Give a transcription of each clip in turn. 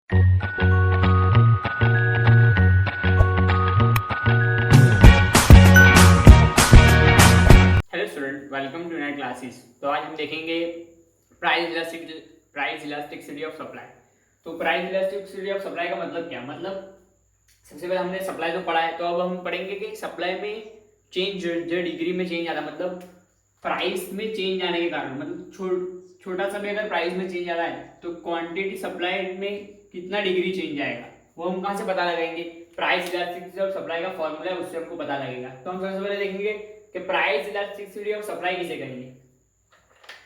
Hello student, welcome to नई classes. तो आज हम देखेंगे प्राइस इलास्टिसिटी ऑफ सप्लाई। तो प्राइस इलास्टिसिटी ऑफ सप्लाई का मतलब क्या, मतलब सबसे पहले हमने सप्लाई तो पढ़ा है, तो अब हम पढ़ेंगे कि सप्लाई में चेंज जो डिग्री में चेंज आता है, मतलब प्राइस में चेंज आने के कारण, मतलब छोटा सा भी अगर प्राइस में चेंज आ रहा है तो क्वांटिटी सप्लाई में कितना डिग्री चेंज आएगा, वो हम कहाँ से पता लगाएंगे। प्राइस इलास्टिसिटी ऑफ सप्लाई का फॉर्मूला है, उससे हमको पता लगेगा। तो हम सबसे पहले देखेंगे कि प्राइस इलास्टिसिटी ऑफ सप्लाई किसे करेंगे।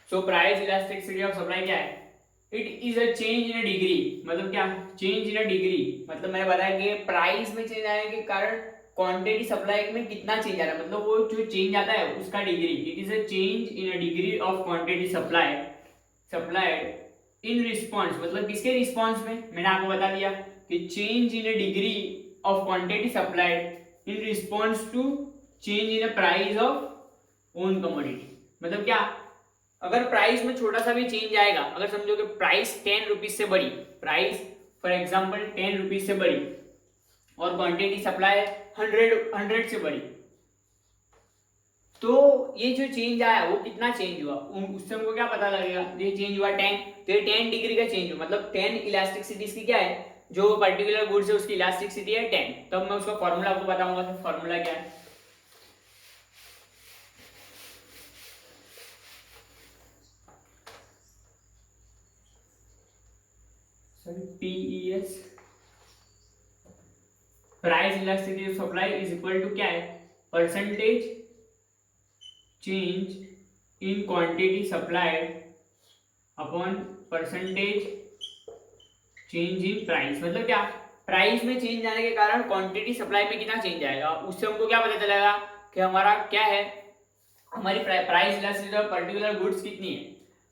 So price elasticity of supply क्या है, it is a change in a degree. मतलब क्या, चेंज इन अ डिग्री, मतलब मैंने बताया कि प्राइस में चेंज आने के कारण क्वांटिटी सप्लाई में कितना चेंज आ रहा है, मतलब वो जो चेंज आता है उसका degree. It is a change in a degree of quantity supplied in response, मतलब किसके रिस्पॉन्स में, मैंने आपको बता दिया कि change in a degree of quantity supplied in response to change in a price of own commodity. मतलब क्या, अगर प्राइस में छोटा सा भी चेंज आएगा, अगर समझो कि प्राइस 10 रुपीज से बढ़ी, प्राइस फॉर एग्जांपल 10 रुपीज से बढ़ी और क्वांटिटी सप्लाई 100 से बढ़ी, तो ये जो चेंज आया वो कितना चेंज हुआ, उससे हमको क्या पता लगेगा। ये चेंज हुआ 10, तो ये 10 डिग्री का चेंज हुआ, मतलब 10 इलास्टिसिटी की क्या है, जो पर्टिकुलर गुड्स है उसकी इलास्टिसिटी है 10। तब मैं उसका फॉर्मूला आपको बताऊंगा। तो फॉर्मूला क्या है, PES, price elasticity of supply is equal to क्या है, percentage change in quantity supplied upon percentage change in price. मतलब क्या, प्राइस में चेंज आने के कारण क्वांटिटी सप्लाई में कितना चेंज आएगा, उससे हमको क्या पता चलेगा कि हमारा क्या है, हमारी price elasticity of particular goods कितनी है।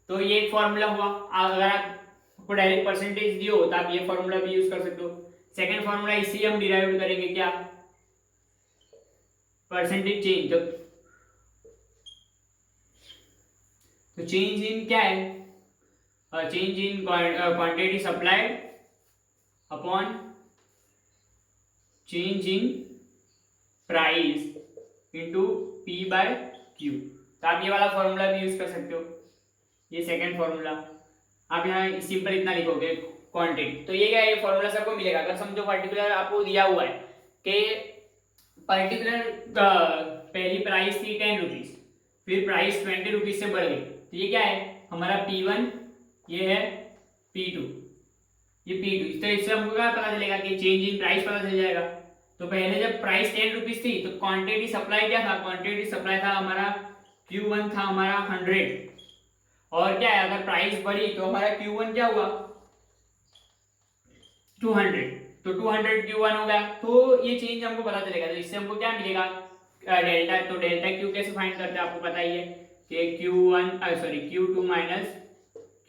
तो ये एक फॉर्मूला हुआ। अगर आपको डायरेक्ट परसेंटेज दियो तो आप ये फॉर्मूला भी यूज कर सकते हो। सेकंड फॉर्मूला इसी हम डिराइव करेंगे, क्या, परसेंटेज चेंज। तो चेंज इन क्या है, change in quantity supplied upon change in price into P by Q. तो आप ये वाला फॉर्मूला भी यूज कर सकते हो, ये सेकंड फॉर्मूला। आप यहाँ सिंपल इतना लिखोगे क्वांटिटी, तो ये क्या है, ये फॉर्मूला सबको मिलेगा। अगर समझो पर्टिकुलर आपको दिया हुआ है कि पर्टिकुलर पहली प्राइस थी 10 रुपीज, फिर प्राइस 20 रुपीज से बढ़ गई, तो ये क्या है हमारा P1, ये है P2, ये P2। तो इससे हमको क्या पता चलेगा कि चेंज इन प्राइस पता चल जाएगा। तो पहले जब प्राइस 10 रुपीज थी तो क्वांटिटी सप्लाई क्या था, क्वांटिटी सप्लाई था हमारा Q1 था हमारा 100, और क्या है अगर प्राइस बढ़ी तो हमारा Q1 क्या हुआ 200, तो 200 Q1 हो गया। तो ये चेंज हमको पता चलेगा। तो इससे हमको क्या मिलेगा, डेल्टा। तो डेल्टा Q कैसे फाइंड करते हैं आपको पता ही है कि Q2 माइनस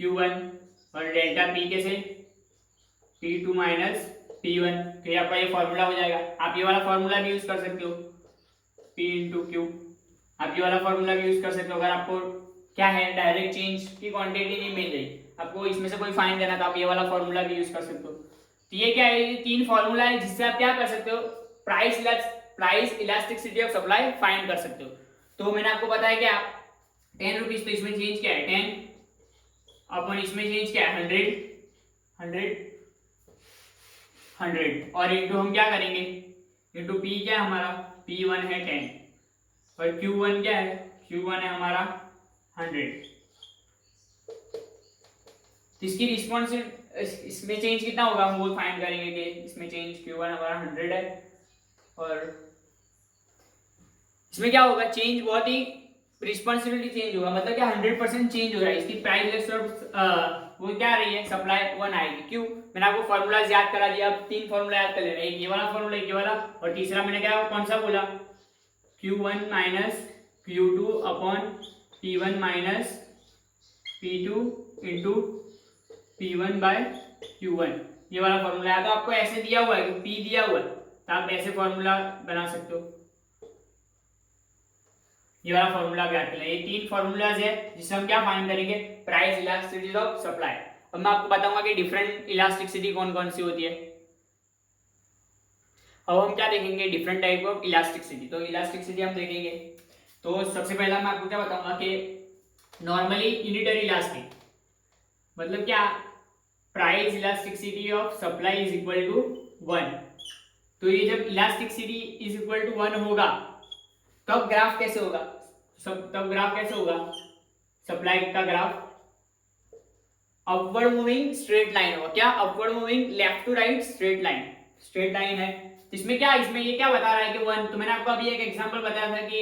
Q1, और डेल्टा P कैसे, P2 माइनस P1। तो ये आपका ये फॉर्मूला हो जाएगा। आप ये वाला फॉर्मूला भी यूज कर सकते हो, P इंटू क्यू। आप ये वाला फॉर्मूला भी यूज कर सकते हो अगर आपको क्या है डायरेक्ट चेंज की क्वांटिटी नहीं मिल रही, आपको इसमें से कोई फाइंड करना, तो आप ये वाला फॉर्मूला भी यूज कर सकते हो। तो ये क्या है, ये तीन फॉर्मूला है जिससे आप क्या कर सकते हो, price elasticity of supply find कर सकते हो। तो मैंने आपको बताया क्या, 10 रुपीज, तो इसमें चेंज क्या है 10 अपन, इसमें चेंज क्या है 100, और इंटू हम क्या करेंगे, इंटू पी क्या है हमारा, P1 है 10, और Q1 क्या है, Q1 है हमारा 100। तो इसकी रिस्पॉन्स, इसमें चेंज कितना होगा हम वो फाइंड करेंगे कि इसमें चेंज Q1 हमारा 100 है, और इसमें क्या होगा चेंज, बहुत ही रिस्पॉन्सिबिलिटी चेंज होगा, मतलब क्या 100% चेंज हो रहा है। इसकी प्राइस वो क्या आ रही है, सप्लाई 1 आएगी। क्यों, मैंने आपको फॉर्मूलाज याद करा दिया। अब तीन फॉर्मूला याद कर लेना, एक ये वाला फॉर्मूला, एक ये वाला, और तीसरा मैंने क्या कौन सा बोला, Q1 minus Q2 upon P1 minus P2 into P1 by Q1। ये वाला फॉर्मूला है। तो आपको ऐसे दिया हुआ है, P दिया हुआ है, तो आप ऐसे फॉर्मूला बना सकते हो। ये वाला फॉर्मूला याद कर लें। ये तीन फॉर्मूलाज है जिससे हम क्या फाइंड करेंगे, प्राइस इलास्टिसिटी ऑफ सप्लाई। अब मैं आपको बताऊंगा कि डिफरेंट इलास्टिसिटी कौन कौन सी होती है। अब हम क्या देखेंगे, डिफरेंट टाइप ऑफ इलास्टिसिटी। तो इलास्टिसिटी हम देखेंगे, तो सबसे पहला मैं आपको क्या बताऊंगा कि नॉर्मली यूनिटरी इलास्टिक मतलब क्या, price elasticity of supply is equal to 1। तो ये जब इलास्टिसिटी इज इक्वल टू 1 होगा तब ग्राफ कैसे होगा, तब ग्राफ कैसे होगा, सप्लाई का graph upward moving straight line होगा। क्या, upward moving left to right straight line, straight line है। इसमें क्या, इसमें ये क्या बता रहा है कि 1, तो मैंने आपको अभी एक एग्जांपल बताया था कि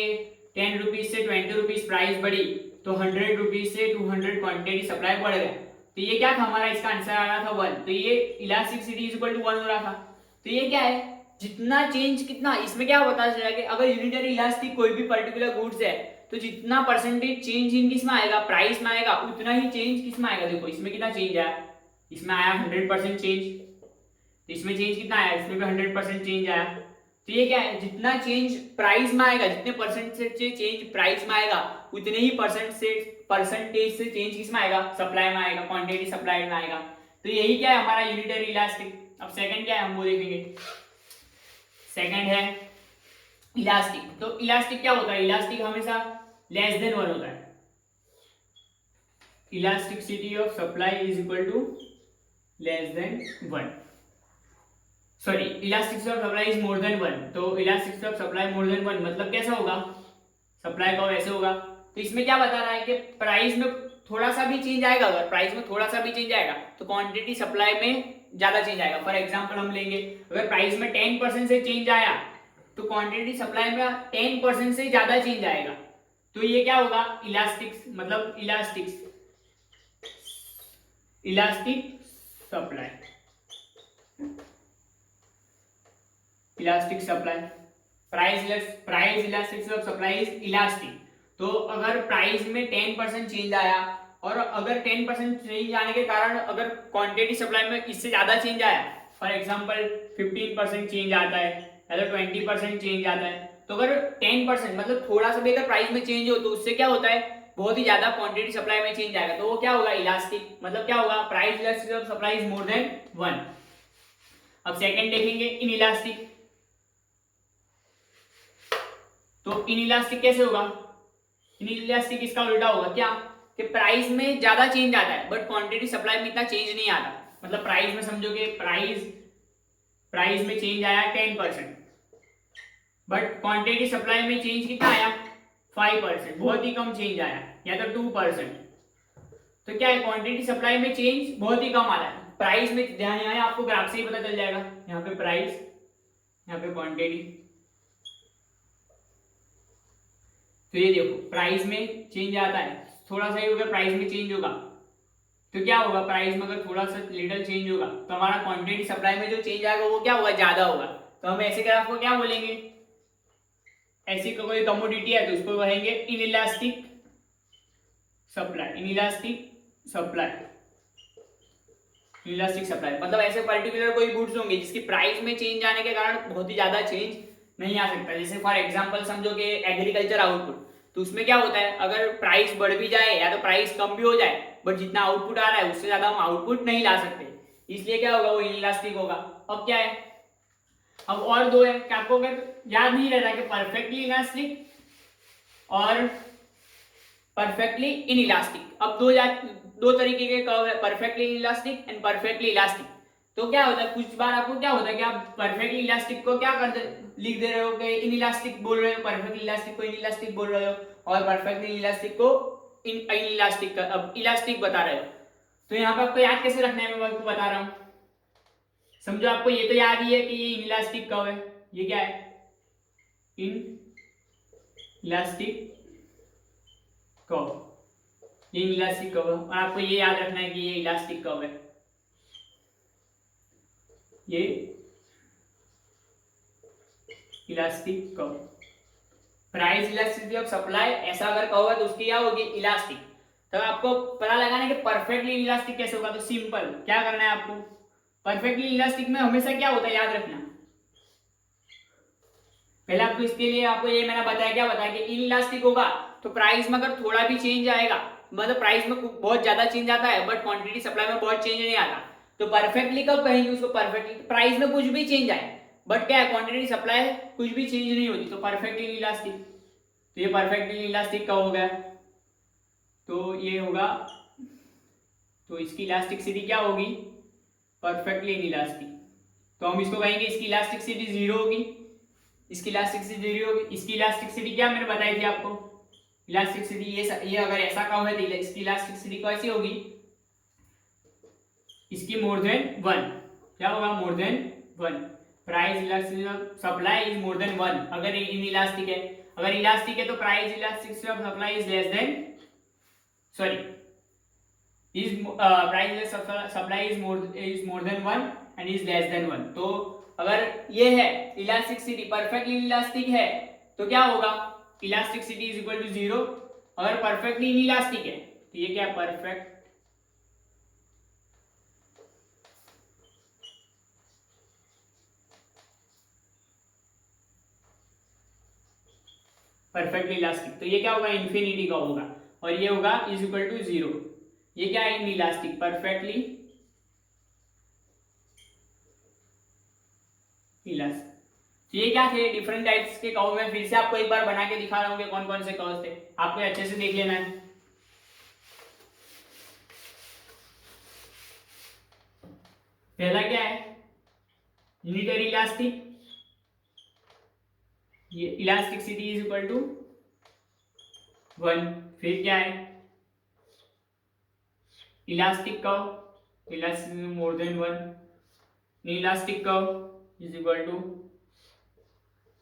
10 रुपीज से 20 रुपीज प्राइस बढ़ी तो 100 रुपीज से 200 क्वांटिटी सप्लाई बढ़ गया। तो ये क्या था हमारा, इसका आंसर आ रहा था 1। तो ये इलास्टिसिटी इज इक्वल टू 1 हो रहा था। तो ये क्या है, जितना चेंज कितना, इसमें क्या पता चला कि अगर यूनिटरी इलास्टिक कोई भी पर्टिकुलर गुड्स है तो जितना परसेंटेज चेंज इन किस में आएगा, प्राइस में आएगा, उतना ही चेंज किस में आएगा। देखो इसमें कितना चेंज आया, इसमें आया 100% चेंज, तो इसमें चेंज कितना आया, इसमें भी 100% चेंज आया। तो ये क्या है, जितना चेंज प्राइस में आएगा, जितने परसेंटेज से चेंज प्राइस में आएगा उतने ही परसेंटेज से चेंज किस में आएगा, सप्लाई में आएगा, क्वांटिटी सप्लाई में आएगा। तो यही क्या है हमारा यूनिटरी इलास्टिक। अब सेकंड क्या है हम वो देखेंगे। सेकंड है इलास्टिक। तो इलास्टिक क्या होता है, इलास्टिक हमेशा लेस देन 1 होता है। Elasticity of supply is equal to less than 1, sorry elasticity of supply is more than 1। तो elasticity of supply more than 1 मतलब कैसा होगा, सप्लाई का ऐसे होगा। तो इसमें क्या बता रहा है कि प्राइस में थोड़ा सा भी चेंज आएगा, अगर प्राइस में थोड़ा सा भी चेंज आएगा तो क्वांटिटी सप्लाई में ज्यादा चेंज आएगा। फॉर एग्जांपल हम लेंगे, अगर प्राइस में 10% से चेंज आया तो क्वांटिटी सप्लाई में 10% से ज्यादा चेंज आएगा। तो ये क्या होगा, इलास्टिक मतलब elastic supply, elastic supply, price elasticity of supply is elastic. तो अगर प्राइस में 10% चेंज आया और अगर 10% चेंज आने के कारण अगर क्वांटिटी सप्लाई में इससे ज्यादा चेंज आया, फॉर एग्जांपल 15% चेंज आता है या तो 20% चेंज आता है, तो अगर 10% मतलब थोड़ा सा भी अगर प्राइस में चेंज हो तो उससे क्या होता है, बहुत ही ज्यादा क्वांटिटी सप्लाई में चेंज आएगा। तो वो क्या होगा, इलास्टिक। मतलब क्या होगा, price elasticity of supply is more than 1। अब सेकंड देखेंगे इन इलास्टिक। तो इन इलास्टिक कैसे होगा, इन इलास्टिक इसका उल्टा होगा। क्या, कि प्राइस में ज्यादा चेंज आता है बट क्वांटिटी सप्लाई में इतना चेंज नहीं आता। मतलब प्राइस में समझो कि प्राइस में चेंज आया 10% बट क्वांटिटी सप्लाई में चेंज कितना आया 5%, बहुत ही कम चेंज आया, या तो 2%। तो क्या है, क्वांटिटी सप्लाई में चेंज बहुत ही कम आ रहा है, प्राइस में ध्यान यहाँ आपको ग्राफ से ही पता चल जाएगा। यहाँ पे प्राइस, यहाँ पे क्वांटिटी। तो ये देखो प्राइस में चेंज आता है, थोड़ा सा ही अगर प्राइस में चेंज होगा तो क्या होगा, प्राइस में अगर थोड़ा सा लिटिल चेंज होगा तो हमारा क्वांटिटी सप्लाई में जो चेंज आएगा वो क्या होगा, ज्यादा होगा। तो हम ऐसे ग्राफ को क्या बोलेंगे, ऐसी कोई कमोडिटी है तो उसको कहेंगे inelastic supply, inelastic supply, inelastic supply. मतलब ऐसे पर्टिकुलर कोई गुड्स होंगे जिसकी प्राइस में चेंज आने के कारण बहुत ही ज्यादा चेंज नहीं आ सकता। जैसे फॉर एग्जांपल समझो कि एग्रीकल्चर आउटपुट, तो उसमें क्या होता है, अगर प्राइस बढ़ भी जाए या तो प्राइस कम भी हो जाए बट जितना आउटपुट आ रहा है उससे ज्यादा हम आउटपुट नहीं ला सकते, इसलिए क्या होगा, वो इनइलास्टिक होगा। अब क्या है, अब और दो है कि आपको अगर याद नहीं रहता कि परफेक्टली इलास्टिक और परफेक्टली इनइलास्टिक। अब दो तरीके के कर्व है, perfectly elastic and perfectly elastic. तो क्या होता है, कुछ बार आपको क्या होता है कि आप परफेक्टली इलास्टिक को क्या लिख दे रहे हो कि इनइलास्टिक बोल रहे हो, परफेक्टली इलास्टिक को इनइलास्टिक बोल रहे हो, और परफेक्टली इलास्टिक को इनइलास्टिक अब इलास्टिक बता रहे हो। तो यहाँ पे आपको याद कैसे रखना है, मैं आपको बता रहा हूँ। समझो आपको ये तो याद ही है कि ये इनइलास्टिक कर्व है, ये क्या है, इनइलास्टिक कर्व, ये इलास्टिक कर्व है, और आपको ये याद रखना है कि ये इलास्टिक कर्व है, ये elastic curve. Price elasticity of supply ऐसा अगर कर्व है तो उसकी क्या होगी, इलास्टिक। तो आपको पता लगाना है कि परफेक्टली इलास्टिक कैसे होगा। तो सिंपल क्या करना है आपको, परफेक्टली इलास्टिक में हमेशा क्या होता है याद रखना। पहले आपको इसके लिए आपको ये मैंने बताया, क्या बताया कि इनइलास्टिक होगा तो प्राइस में अगर थोड़ा भी चेंज आएगा मतलब प्राइस में बहुत ज्यादा चेंज आता है बट क्वांटिटी सप्लाई में बहुत चेंज नहीं आता। तो परफेक्टली कब कहेंगे उसको, परफेक्टली प्राइस में कुछ भी चेंज आए बट क्या है क्वांटिटी सप्लाई कुछ भी चेंज नहीं होती, तो परफेक्टली इलास्टिक। तो ये परफेक्टली इलास्टिक का हो गया, तो ये होगा, तो इसकी इलास्टिसिटी क्या होगी, परफेक्टली इलास्टिक। तो हम इसको कहेंगे इसकी इलास्टिसिटी जीरो होगी, इसकी इलास्टिसिटी जीरो होगी। इसकी इलास्टिसिटी क्या मैंने बताई थी आपको, इलास्टिसिटी ये अगर ऐसा कर्व है तो इसकी इलास्टिसिटी कैसी होगी, इसकी मोर देन वन। क्या होगा, more than one. Price elasticity of supply is more than one अगर इन इलास्टिक है। अगर इलास्टिक है तो price elasticity of supply is less than, sorry, is price supply is more than one and is less than one। तो अगर ये है elasticity perfectly elastic है तो क्या होगा, elasticity is equal to zero. अगर परफेक्टली इनइलास्टिक है तो ये क्या है, परफेक्टली इलास्टिक, तो ये क्या होगा, इन्फिनिटी का होगा, और ये होगा इज इक्वल टू जीरो। ये क्या है, इनइलास्टिक, परफेक्टली इलास्टिक। तो ये क्या थे, डिफरेंट टाइप्स के कर्व। मैं फिर से आपको एक बार बना के दिखा रहा हूँ कि कौन कौन से कर्व थे, आपको अच्छे से देख लेना है। पहला क्या है, यूनिटरी इलास्टिक, ये elasticity is equal to one. फिर क्या है, elastic curve, elastic more than one. Elastic curve is equal to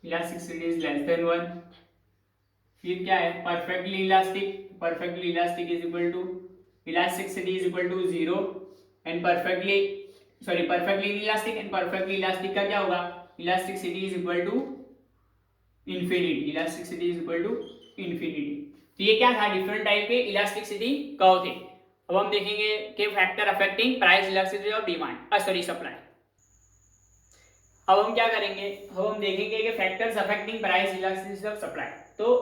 elasticity is less than one. फिर क्या है, perfectly elastic, perfectly elastic is equal to elasticity is equal to zero and perfectly elastic and perfectly elastic का क्या होगा, elasticity is equal to infinity, elasticity is equal to infinity. तो ये क्या था, डिफरेंट टाइप के इलास्टिसिटी कर्व थे। अब हम देखेंगे कि factor affecting price elasticity of demand, sorry supply. अब हम क्या करेंगे, अब हम देखेंगे कि factors affecting price elasticity of supply. तो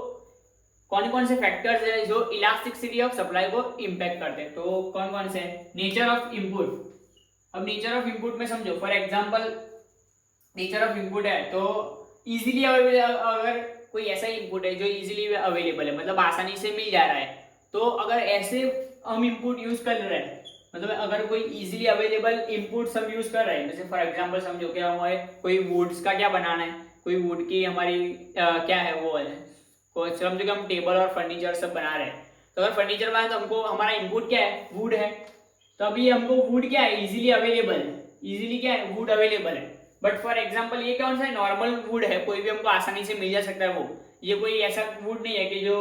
कौन कौन से फैक्टर्स है जो इलास्टिसिटी ऑफ सप्लाई को इंपैक्ट करते हैं, तो कौन कौन से हैं, नेचर ऑफ इनपुट। अब नेचर ऑफ इनपुट में समझो, for example nature of input है तो इजीली अवेलेबल, अगर कोई ऐसा इनपुट है जो इजीली अवेलेबल है, मतलब आसानी से मिल जा रहा है, तो अगर ऐसे हम इनपुट यूज कर रहे हैं, मतलब अगर कोई इजीली अवेलेबल इनपुट्स हम यूज कर रहे हैं, जैसे फॉर एग्जांपल समझो कि हमें कोई वुड्स का क्या बनाना है, कोई वुड की हमारी क्या है वो है, समझो कि हम टेबल और फर्नीचर सब बना रहे हैं। तो अगर फर्नीचर बनाए तो हमको हमारा इनपुट क्या है, वुड है। तो अभी हमको वुड क्या है, इजीली अवेलेबल है, इजीली क्या है, वुड अवेलेबल है। बट फॉर एग्जांपल ये कौन सा है, नॉर्मल वुड है, कोई भी हमको आसानी से मिल जा सकता है वो, ये कोई ऐसा वुड नहीं है कि जो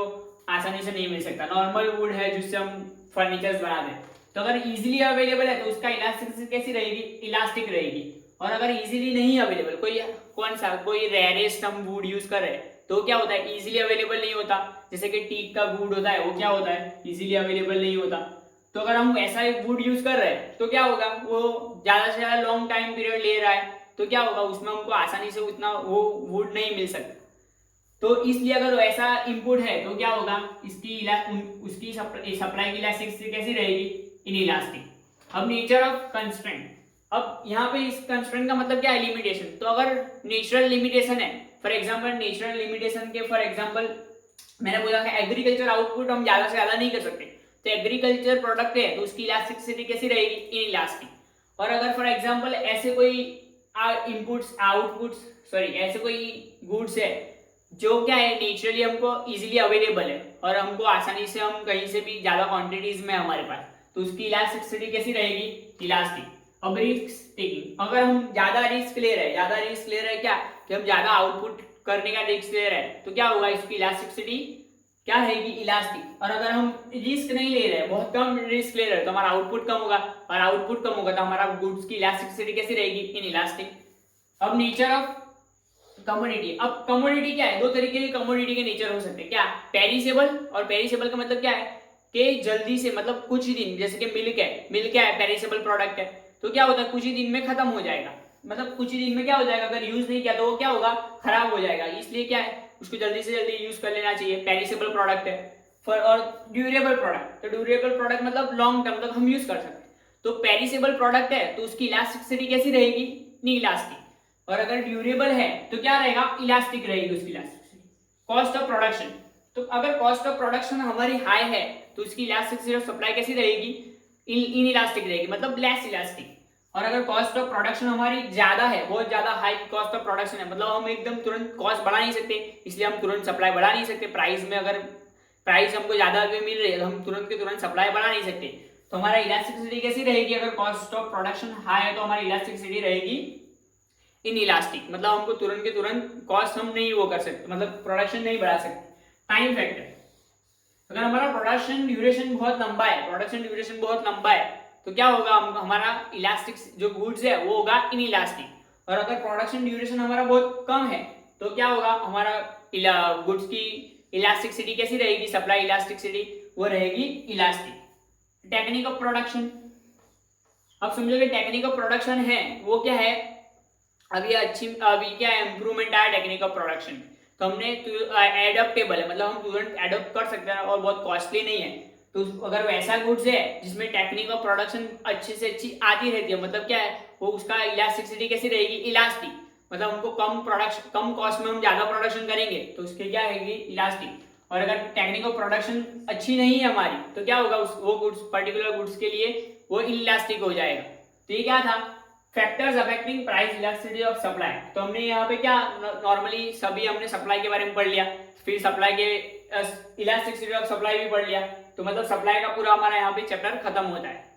आसानी से नहीं मिल सकता, नॉर्मल वुड है जिससे हम फर्नीचर्स बना दें। तो अगर इजीली अवेलेबल है तो उसका इलास्टिसिटी कैसी रहेगी, इलास्टिक रहेगी। और अगर इजीली नहीं अवेलेबल, कोई कौन सा, कोई रेयरेस्ट हम वुड यूज कर रहे हैं तो क्या होता है, इजीली अवेलेबल नहीं होता, जैसे कि टीक का वुड होता है वो क्या होता है, इजीली अवेलेबल नहीं होता। तो अगर हम ऐसा वुड यूज कर रहे हैं तो क्या होगा, वो ज्यादा से ज्यादा लॉन्ग टाइम पीरियड ले रहा है, तो क्या होगा, उसमें हमको आसानी से उतना वो वुड नहीं मिल सकता। तो इसलिए अगर ऐसा इनपुट है तो क्या होगा, उसकी सप्लाई की इलास्टिसिटी कैसी रहेगी, इनइलास्टिक। अब नेचर ऑफ कंस्ट्रेंट, अब यहाँ पे इस कंस्ट्रेंट का मतलब क्या है, लिमिटेशन। तो अगर नेचुरल लिमिटेशन है, फॉर एग्जांपल नेचुरल लिमिटेशन के फॉर एग्जांपल मैंने बोला कि एग्रीकल्चर आउटपुट हम ज्यादा से ज्यादा नहीं कर सकते, तो एग्रीकल्चर प्रोडक्ट है तो उसकी इलास्टिसिटी कैसी रहेगी, इनइलास्टिक। और अगर फॉर एग्जांपल ऐसे कोई इनपुट्स आउटपुट्स सॉरी ऐसे कोई गुड्स है जो क्या है नेचुरली हमको इजीली अवेलेबल है और हमको आसानी से हम कहीं से भी ज्यादा क्वांटिटीज में हमारे पास, तो उसकी इलास्टिसिटी कैसी रहेगी, इलास्टिक। अब रिस्क टेकिंग, अगर हम ज्यादा रिस्क ले रहे हैं क्या, कि हम ज्यादा आउटपुट करने का रिस्क ले रहे हैं, तो क्या होगा, इसकी इलास्टिसिटी क्या रहेगी, इलास्टिक। और अगर हम रिस्क नहीं ले रहे हैं, बहुत कम रिस्क ले रहे हैं, तो हमारा आउटपुट कम होगा, और आउटपुट कम होगा तो हमारा गुड्स की इलास्टिसिटी कैसी रहेगी, इनइलास्टिक। अब नेचर ऑफ कमोडिटी, अब कमोडिटी क्या है, दो तरीके की कमोडिटी के नेचर हो सकते हैं, क्या, पेरिसेबल, और पेरिसेबल का मतलब क्या है कि जल्दी से, मतलब कुछ ही दिन, जैसे कि मिल्क है, मिल्क क्या है, पेरिसेबल प्रोडक्ट है, तो क्या होता है कुछ ही दिन में खत्म हो जाएगा, मतलब कुछ ही दिन में क्या हो जाएगा, अगर यूज नहीं किया तो वो क्या होगा, खराब हो जाएगा, इसलिए क्या है उसको जल्दी से जल्दी यूज कर लेना चाहिए, पेरिसेबल प्रोडक्ट है। और ड्यूरेबल प्रोडक्ट, तो ड्यूरेबल प्रोडक्ट मतलब लॉन्ग टर्म तक हम यूज कर सकते हैं। तो पेरिसेबल प्रोडक्ट है तो उसकी इलास्टिसिटी कैसी रहेगी, नहीं इलास्टिक, और अगर ड्यूरेबल है तो क्या रहेगा, इलास्टिक रहेगी उसकी इलास्टिसिटी। कॉस्ट ऑफ प्रोडक्शन, तो अगर कॉस्ट ऑफ प्रोडक्शन हमारी हाई है तो उसकी इलास्टिसिटी ऑफ सप्लाई कैसी रहेगी, इन इलास्टिक रहेगी, मतलब लेस इलास्टिक। और अगर कॉस्ट ऑफ प्रोडक्शन हमारी ज्यादा है, बहुत ज्यादा हाई कॉस्ट ऑफ प्रोडक्शन है, मतलब हम एकदम तुरंत कॉस्ट बढ़ा नहीं सकते, इसलिए हम तुरंत सप्लाई बढ़ा नहीं सकते प्राइस में, अगर प्राइस हमको ज्यादा मिल रही है तो हम तुरंत के तुरंत सप्लाई बढ़ा नहीं सकते, तो हमारा इलास्टिसिटी कैसी रहेगी, अगर कॉस्ट ऑफ प्रोडक्शन हाई है तो हमारी इलास्टिसिटी रहेगी इन इलास्टिक, मतलब हमको तुरंत के तुरंत कॉस्ट हम नहीं वो कर सकते, मतलब प्रोडक्शन नहीं बढ़ा सकते। टाइम फैक्टर, अगर हमारा प्रोडक्शन ड्यूरेशन बहुत लंबा है, तो क्या होगा, हमारा इलास्टिक जो गुड्स है वो होगा इन इलास्टिक, और अगर प्रोडक्शन ड्यूरेशन हमारा बहुत कम है तो क्या होगा, हमारा गुड्स की इलास्टिसिटी कैसी रहेगी, सप्लाई इलास्टिसिटी वो रहेगी इलास्टिक। टेक्निक ऑफ प्रोडक्शन, अब समझोगे टेक्निक ऑफ प्रोडक्शन है वो क्या है, अभी क्या है, इंप्रूवमेंट आया टेक्निक ऑफ प्रोडक्शन, तो हमने एडॉप्टेबल है, मतलब हम तुरंत एडॉप्ट कर सकते हैं और बहुत कॉस्टली नहीं है। तो अगर वैसा गुड्स है जिसमें टेक्निक ऑफ प्रोडक्शन अच्छी से अच्छी आती रहती है, मतलब क्या है वो, उसका इलास्टिसिटी कैसी रहेगी, इलास्टिक, मतलब हमको कम कॉस्ट में हम ज्यादा प्रोडक्शन करेंगे तो उसके क्या रहेगी, इलास्टिक। और अगर टेक्निक ऑफ प्रोडक्शन अच्छी नहीं है हमारी तो क्या होगा, वो गुड्स पर्टिकुलर गुड्स के लिए वो इलास्टिक हो जाएगा। तो ये क्या था, factors affecting price elasticity of supply. तो हमने यहाँ पे क्या, नॉर्मली सभी हमने सप्लाई के बारे में पढ़ लिया, फिर सप्लाई के इलास्टिसिटी ऑफ सप्लाई भी पढ़ लिया, तो मतलब सप्लाई का पूरा हमारा यहाँ पे चैप्टर खत्म होता है।